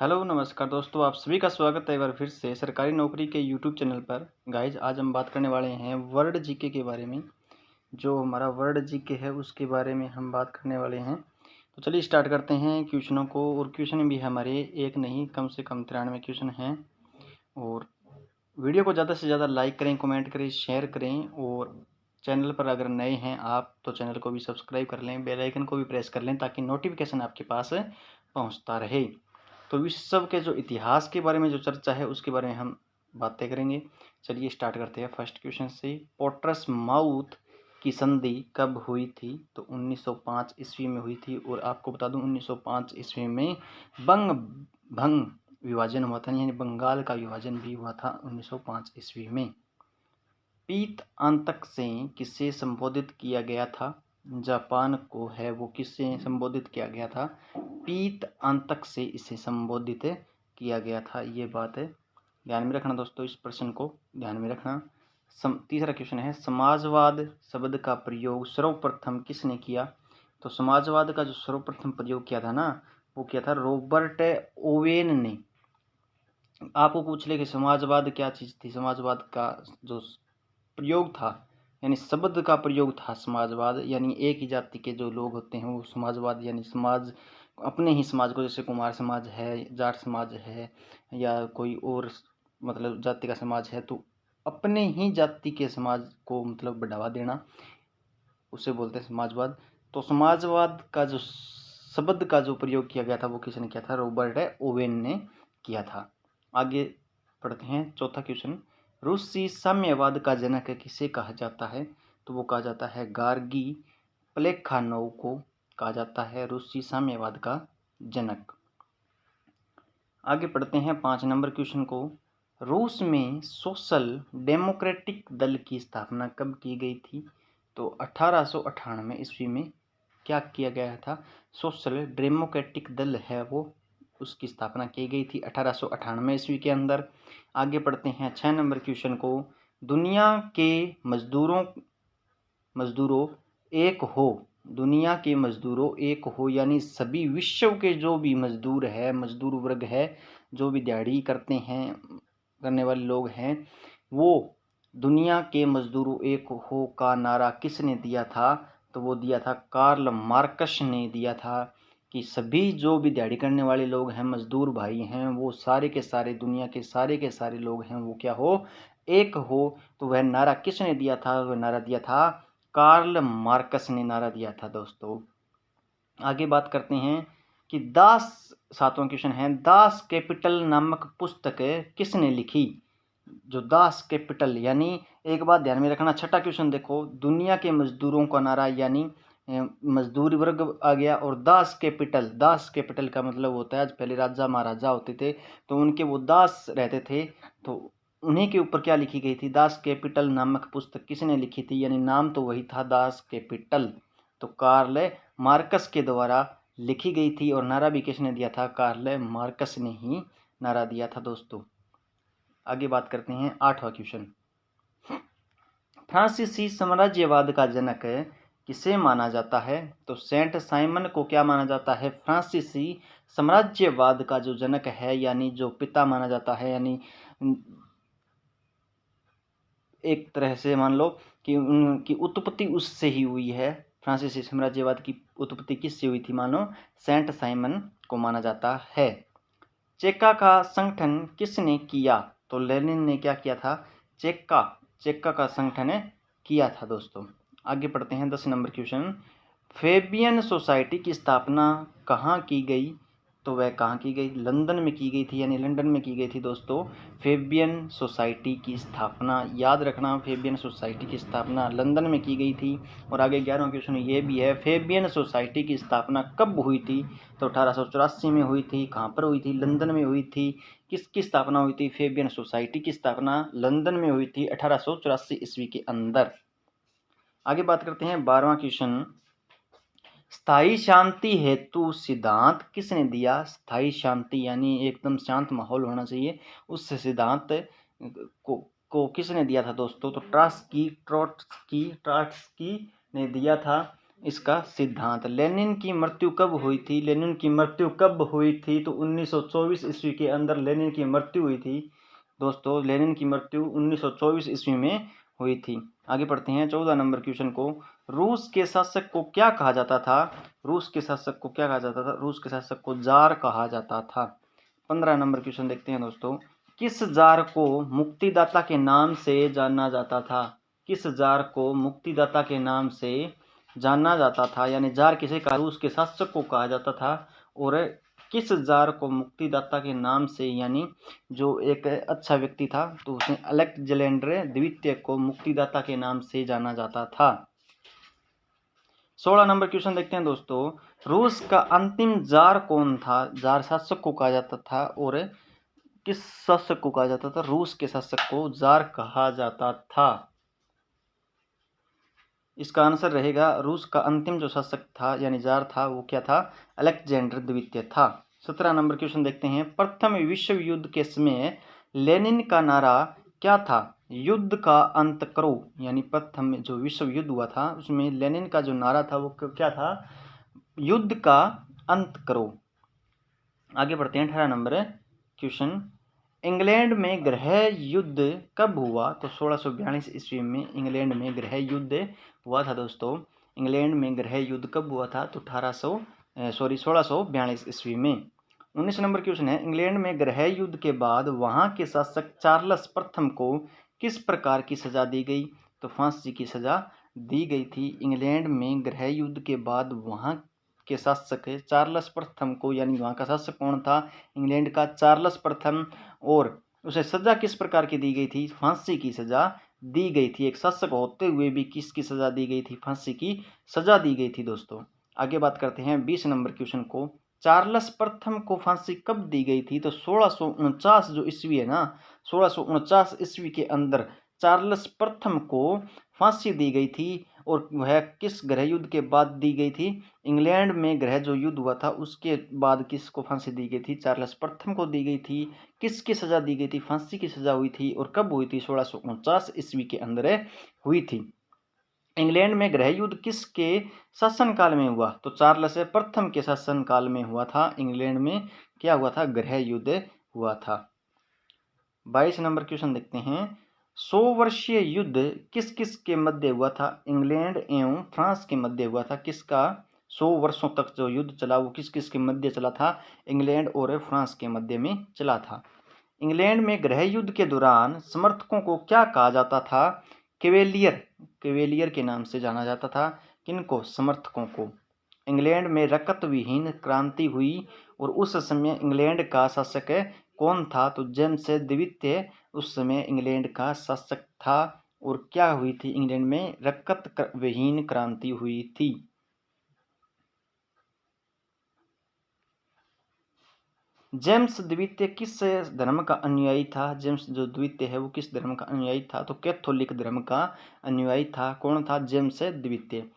Hello नमस्कार दोस्तों, आप सभी का स्वागत है एक बार फिर से सरकारी नौकरी के यूट्यूब चैनल पर। गाइज आज हम बात करने वाले हैं वर्ड जीके के बारे में। जो हमारा वर्ड जीके है उसके बारे में हम बात करने वाले हैं। तो चलिए स्टार्ट करते हैं क्वेश्चनों को। और क्वेश्चन भी हमारे एक नहीं कम से कम 93 क्वेश्चन हैं। और वीडियो को ज़्यादा से ज़्यादा लाइक करें, कमेंट करें, शेयर करें। और चैनल पर अगर नए हैं आप तो चैनल को भी सब्सक्राइब कर लें, बेल आइकन को भी प्रेस कर लें ताकि नोटिफिकेशन आपके पास पहुंचता रहे। तो विश्व के जो इतिहास के बारे में जो चर्चा है उसके बारे में हम बातें करेंगे। चलिए स्टार्ट करते हैं फर्स्ट क्वेश्चन से। पोर्ट्स माउथ की संधि कब हुई थी? तो 1905 ईस्वी में हुई थी। और आपको बता दूं 1905 ईस्वी में बंग भंग विभाजन हुआ था, यानी बंगाल का विभाजन भी हुआ था 1905 ईस्वी में। पीत आंतक से किसे संबोधित किया गया था? जापान को है वो किससे संबोधित किया गया था? पीत आंतक से इसे संबोधित किया गया था। ये बात है ध्यान में रखना दोस्तों, इस प्रश्न को ध्यान में रखना। तीसरा क्वेश्चन है, समाजवाद शब्द का प्रयोग सर्वप्रथम किसने किया? तो समाजवाद का जो सर्वप्रथम प्रयोग किया था ना, वो किया था रॉबर्ट ओवेन ने। आपको पूछ ले कि समाजवाद क्या चीज़ थी? समाजवाद का जो प्रयोग था, यानी शब्द का प्रयोग था समाजवाद, यानी एक ही जाति के जो लोग होते हैं वो समाजवाद, यानी समाज अपने ही समाज को, जैसे कुमार समाज है, जाट समाज है, या कोई और मतलब जाति का समाज है, तो अपने ही जाति के समाज को मतलब बढ़ावा देना, उसे बोलते हैं समाजवाद। तो समाजवाद का जो शब्द का जो प्रयोग किया गया था वो किसने किया था? रॉबर्ट ओवेन ने किया था। आगे पढ़ते हैं चौथा क्वेश्चन। रूसी साम्यवाद का जनक किसे कहा जाता है? तो वो कहा जाता है गार्गी प्लेखानोव को कहा जाता है रूसी साम्यवाद का जनक। आगे पढ़ते हैं 5 नंबर क्वेश्चन को। रूस में सोशल डेमोक्रेटिक दल की स्थापना कब की गई थी? तो 1898 ईस्वी में क्या किया गया था? सोशल डेमोक्रेटिक दल है वो, उसकी स्थापना की गई थी 1898 ईस्वी के अंदर। आगे पढ़ते हैं 6 नंबर क्वेश्चन को। दुनिया के मजदूरों एक हो, दुनिया के मजदूरों एक हो, यानी सभी विश्व के जो भी मजदूर है, मजदूर वर्ग है, जो भी दिहाड़ी करने वाले लोग हैं, वो दुनिया के मजदूरों एक हो का नारा किसने दिया था? तो वो दिया था कार्ल मार्क्स ने दिया था कि सभी जो भी दिहाड़ी करने वाले लोग हैं, मजदूर भाई हैं, वो सारे के सारे दुनिया के सारे लोग हैं वो क्या हो? एक हो। तो वह नारा किसने दिया था? वह नारा दिया था कार्ल मार्क्स ने नारा दिया था दोस्तों। आगे बात करते हैं कि दास, 7वां क्वेश्चन है, दास कैपिटल नामक पुस्तक किसने लिखी? जो दास कैपिटल, यानी एक बात ध्यान में रखना, छठा क्वेश्चन देखो, दुनिया के मजदूरों का नारा, यानी मजदूर वर्ग आ गया, और दास कैपिटल का मतलब होता है, आज पहले राजा महाराजा होते थे तो उनके वो दास रहते थे, तो उन्हीं के ऊपर क्या लिखी गई थी? दास कैपिटल नामक पुस्तक किसने लिखी थी? यानी नाम तो वही था दास कैपिटल, तो कार्ल मार्क्स के द्वारा लिखी गई थी। और नारा भी किसने दिया था? कार्ल मार्क्स ने ही नारा दिया था दोस्तों। आगे बात करते हैं 8वां क्वेश्चन। फ्रांसीसी साम्राज्यवाद का जनक किसे माना जाता है? तो सेंट साइमन को क्या माना जाता है? फ्रांसीसी साम्राज्यवाद का जो जनक है, यानी जो पिता माना जाता है, यानी एक तरह से मान लो कि उनकी उत्पत्ति उससे ही हुई है। फ्रांसीसी साम्राज्यवाद की उत्पत्ति किससे हुई थी? मानो सेंट साइमन को माना जाता है। चेका का संगठन किसने किया? तो लेनिन ने क्या किया था? चेका का संगठन किया था दोस्तों। आगे पढ़ते हैं 10 नंबर क्वेश्चन। फेबियन सोसाइटी की स्थापना कहाँ की गई? तो वह कहाँ की गई? लंदन में की गई थी, यानी लंदन में की गई थी दोस्तों फेबियन सोसाइटी की स्थापना। याद रखना, फेबियन सोसाइटी की स्थापना लंदन में की गई थी। और आगे 11वां क्वेश्चन ये भी है, फेबियन सोसाइटी की स्थापना कब हुई थी? तो 1884 में हुई थी। कहाँ पर हुई थी? लंदन में हुई थी। किसकी स्थापना हुई थी? फेबियन सोसाइटी की स्थापना लंदन में हुई थी 1884 ईस्वी के अंदर। आगे बात करते हैं 12वां क्वेश्चन। स्थायी शांति हेतु सिद्धांत किसने दिया? स्थायी शांति यानी एकदम शांत माहौल होना चाहिए, उस सिद्धांत को किसने दिया था दोस्तों? तो ट्रॉट्स्की ने दिया था। इसका सिद्धांत। लेनिन की मृत्यु कब हुई थी? लेनिन की मृत्यु कब हुई थी? तो 1924 ईस्वी के अंदर लेनिन की मृत्यु हुई थी दोस्तों। लेनिन की मृत्यु 1924 ईस्वी में हुई थी। आगे पढ़ते हैं 14 नंबर क्वेश्चन को। रूस के शासक को क्या कहा जाता था? रूस के शासक को क्या कहा जाता था? रूस के शासक को जार कहा जाता था। 15 नंबर क्वेश्चन देखते हैं दोस्तों। किस जार को मुक्तिदाता के नाम से जाना जाता था? किस जार को मुक्तिदाता के नाम से जाना जाता था? यानी जार किसे कहा? रूस के शासक को कहा जाता था। और किस जार को मुक्तिदाता के नाम से, यानी जो एक अच्छा व्यक्ति था तो उसे अलेक्जेंडर द्वितीय को मुक्तिदाता के नाम से जाना जाता था। 16 नंबर क्वेश्चन देखते हैं दोस्तों। रूस का अंतिम जार कौन था? जार शासक को कहा जाता था। और किस शासक को कहा जाता था? रूस के शासक को जार कहा जाता था। इसका आंसर रहेगा रूस का अंतिम जो शासक था यानी जार था वो क्या था? अलेक्जेंडर द्वितीय था। 17 नंबर क्वेश्चन देखते हैं। प्रथम विश्व युद्ध के समय लेनिन का नारा क्या था? युद्ध का अंत करो। यानी प्रथम जो विश्व युद्ध हुआ था उसमें लेनिन का जो नारा था वो क्या था? युद्ध का अंत करो। आगे बढ़ते हैं 18 नंबर क्वेश्चन। इंग्लैंड में गृह युद्ध कब हुआ? तो 1642 ईस्वी में इंग्लैंड में गृह युद्ध हुआ था दोस्तों। इंग्लैंड में गृह युद्ध कब हुआ था? तो 1642 ईस्वी में। 19 नंबर क्वेश्चन है। इंग्लैंड में गृह युद्ध के बाद वहां के शासक चार्ल्स प्रथम को किस प्रकार की सजा दी गई? तो फांसी की सजा दी गई थी। इंग्लैंड में गृह युद्ध के बाद वहां के शासक चार्ल्स प्रथम को, यानी वहां का शासक कौन था? इंग्लैंड का चार्ल्स प्रथम। और उसे सजा किस प्रकार की दी गई थी? फांसी की सजा दी गई थी। एक शासक होते हुए भी किसकी सजा दी गई थी? फांसी की सजा दी गई थी दोस्तों। आगे बात करते हैं 20 नंबर क्वेश्चन को। चार्ल्स प्रथम को फांसी कब दी गई थी? तो 1649 जो ईस्वी है ना, 1649 ईस्वी के अंदर चार्ल्स प्रथम को फांसी दी गई थी। और वह किस गृह युद्ध के बाद दी गई थी? इंग्लैंड में गृह जो युद्ध हुआ था उसके बाद किसको फांसी दी गई थी? चार्ल्स प्रथम को दी गई थी। किसकी सजा दी गई थी? फांसी की सजा हुई थी। और कब हुई थी? 1649 ईस्वी के अंदर हुई थी। इंग्लैंड में गृह युद्ध किसके शासनकाल में हुआ? तो चार्ल्स प्रथम के शासनकाल में हुआ था। इंग्लैंड में क्या हुआ था? गृह युद्ध हुआ था। 22 नंबर क्वेश्चन देखते हैं। 100 वर्षीय युद्ध किस किस के मध्य हुआ था? इंग्लैंड एवं फ्रांस के मध्य हुआ था। किसका? 100 वर्षों तक जो युद्ध चला वो किस किस के मध्य चला था? इंग्लैंड और फ्रांस के मध्य में चला था। इंग्लैंड में गृह युद्ध के दौरान समर्थकों को क्या कहा जाता था? केवेलियर के नाम से जाना जाता था। किनको? समर्थकों को। इंग्लैंड में रक्त विहीन क्रांति हुई और उस समय इंग्लैंड का शासक कौन था? तो जेम्स द्वितीय उस समय इंग्लैंड का शासक था। और क्या हुई थी? इंग्लैंड में रक्त विहीन क्रांति हुई थी। जेम्स द्वितीय किस धर्म का अनुयायी था? जेम्स जो द्वितीय है वो किस धर्म का अनुयायी था? तो कैथोलिक धर्म का अनुयायी था। कौन था? जेम्स द्वितीय।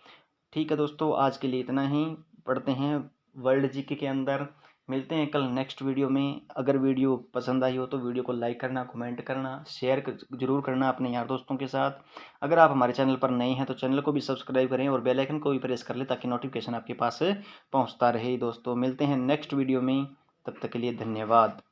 ठीक है दोस्तों, आज के लिए इतना ही। पढ़ते हैं वर्ल्ड जीके के अंदर। मिलते हैं कल नेक्स्ट वीडियो में। अगर वीडियो पसंद आई हो तो वीडियो को लाइक करना, कमेंट करना, शेयर जरूर करना अपने यार दोस्तों के साथ। अगर आप हमारे चैनल पर नए हैं तो चैनल को भी सब्सक्राइब करें और बेल आइकन को भी प्रेस कर लें ताकि नोटिफिकेशन आपके पास पहुंचता रहे। दोस्तों मिलते हैं नेक्स्ट वीडियो में, तब तक के लिए धन्यवाद।